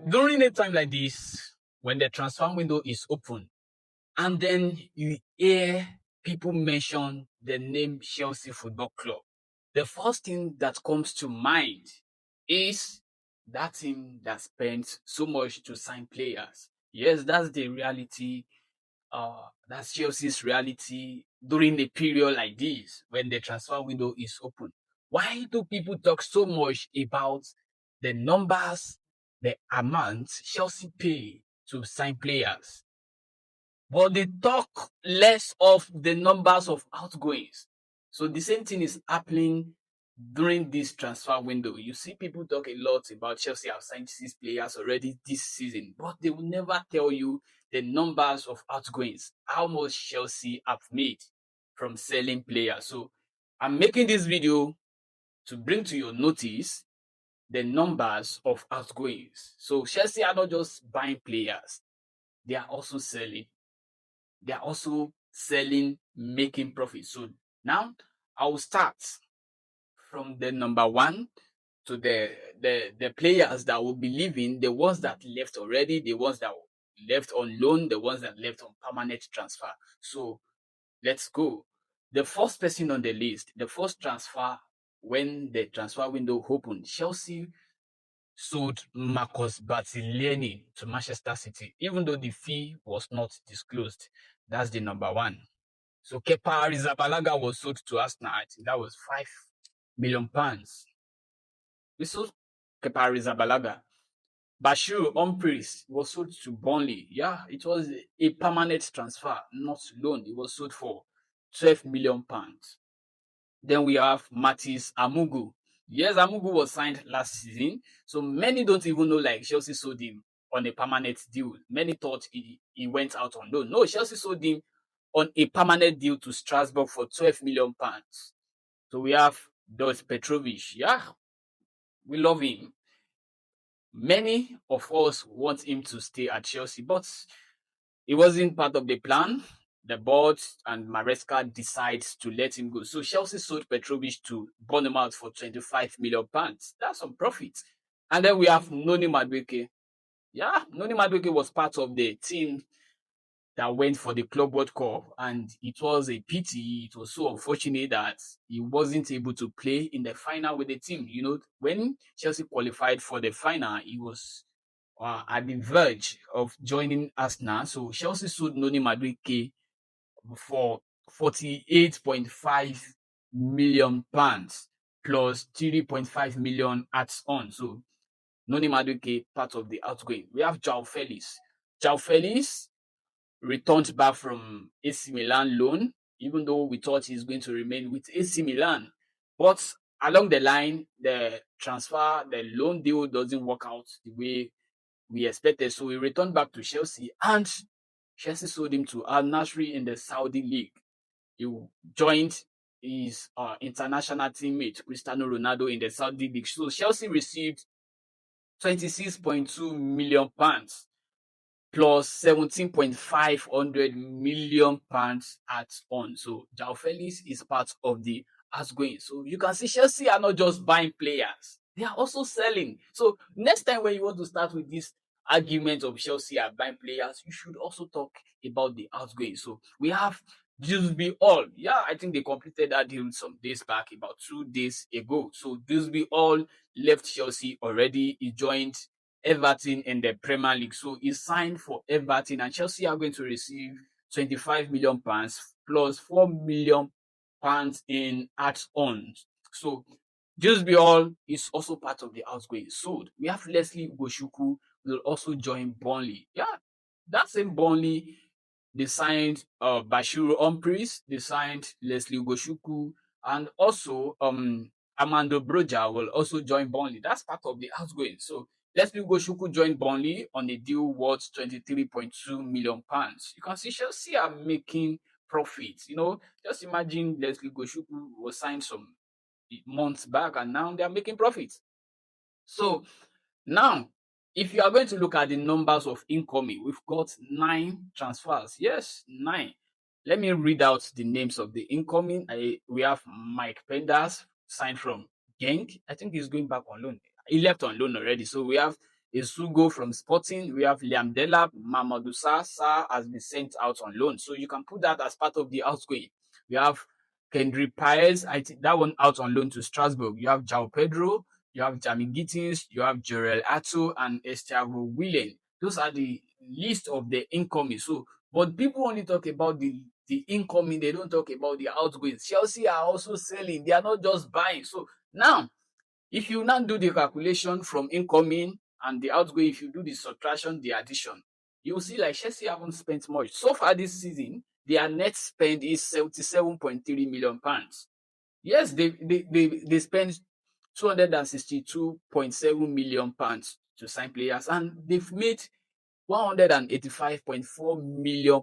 During a time like this, when the transfer window is open, and then you hear people mention the name Chelsea Football Club, the first thing that comes to mind is that team that spent so much to sign players. Yes, that's the reality. That's Chelsea's reality during a period like this when the transfer window is open. Why do people talk so much about the numbers, the amount Chelsea pay to sign players? But they talk less of the numbers of outgoings. So the same thing is happening during this transfer window. You see people talk a lot about Chelsea have signed 6 players already this season, but they will never tell you the numbers of outgoings, how much Chelsea have made from selling players. So I'm making this video to bring to your notice the numbers of outgoings. So Chelsea are not just buying players, they are also selling. They are also selling, making profit. So now I will start from the number one to the players that will be leaving, the ones that left already, the ones that left on loan, the ones that left on permanent transfer. So let's go. The first person on the list, the first transfer when the transfer window opened, Chelsea sold Marcus Bartolini to Manchester City, even though the fee was not disclosed. That's the number one. So Kepa Arrizabalaga was sold to Arsenal. I think that was £5 million. We sold Kepa Arrizabalaga. Bashir Humphries was sold to Burnley. Yeah, it was a permanent transfer, not loan. It was sold for £12 million. Then we have Matisse Amugu. Yes, Amugu was signed last season. So many don't even know like Chelsea sold him on a permanent deal. Many thought he went out on loan. No, Chelsea sold him on a permanent deal to Strasbourg for £12 million. So we have Dot Petrovic. Yeah, we love him. Many of us want him to stay at Chelsea, but it wasn't part of the plan. The board and Maresca decides to let him go. So Chelsea sold Petrovic to Bournemouth for £25 million. That's some profit. And then we have Noni Madueke. Yeah, Noni Madueke was part of the team that went for the Club World Cup, and it was a pity. It was so unfortunate that he wasn't able to play in the final with the team. You know, when Chelsea qualified for the final, he was at the verge of joining Arsenal. So Chelsea sold Noni Madueke for £48.5 million plus 3.5 million ads on. So Noni Madueke part of the outgoing. We have João Felix. João Felix returned back from AC Milan loan, even though we thought he's going to remain with AC Milan. But along the line, the transfer, the loan deal doesn't work out the way we expected. So he returned back to Chelsea, and Chelsea sold him to Al Nassr in the Saudi League. He joined his international teammate Cristiano Ronaldo in the Saudi League. So Chelsea received £26.2 million plus 17.5 million pounds at on. So João Felix is part of the outgoing. So you can see Chelsea are not just buying players, they are also selling. So next time when you want to start with this argument of Chelsea are buying players, you should also talk about the outgoing. So we have Dewsbury Hall. Yeah, I think they completed that deal some days back, about 2 days ago. So Dewsbury Hall left Chelsea already. He joined Everton in the Premier League. So he signed for Everton, and Chelsea are going to receive £25 million plus £4 million in add-ons. So Dewsbury Hall is also part of the outgoing. Sold. We have Leslie Ugochukwu will also join Burnley. Yeah, that same Burnley, they signed Bashiru Humphries, they signed Leslie Ugochukwu, and also Armando Broja will also join Burnley. That's part of the outgoing. So Leslie Ugochukwu joined Burnley on a deal worth £23.2 million. You can see Chelsea are making profits. You know, just imagine Leslie Ugochukwu was signed some months back, and now they are making profits. So now, if you are going to look at the numbers of incoming, we've got 9 transfers. Yes, 9. Let me read out the names of the incoming. We have Mike Penders, signed from Genk. I think he's going back on loan. He left on loan already. So we have Isugo from Sporting. We have Liam Delap, Mamadou Sarr has been sent out on loan. So you can put that as part of the outgoing. We have Kendrick Paez, I think that one out on loan to Strasbourg. You have João Pedro, you have Jamin Gittins, you have Jorel Atto, and Estiavo Willen. Those are the list of the incoming. So, but people only talk about the incoming, they don't talk about the outgoing. Chelsea are also selling, they are not just buying. So now, if you now do the calculation from incoming and the outgoing, if you do the subtraction, the addition, you'll see like Chelsea haven't spent much. So far this season, their net spend is £77.3 million. Yes, they spent £262.7 million to sign players, and they've made £185.4 million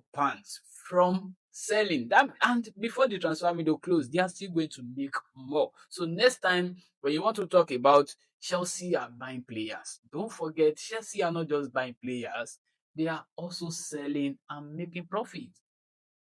from selling that. And before the transfer window closed, they are still going to make more. So next time when you want to talk about Chelsea are buying players, don't forget Chelsea are not just buying players, they are also selling and making profit.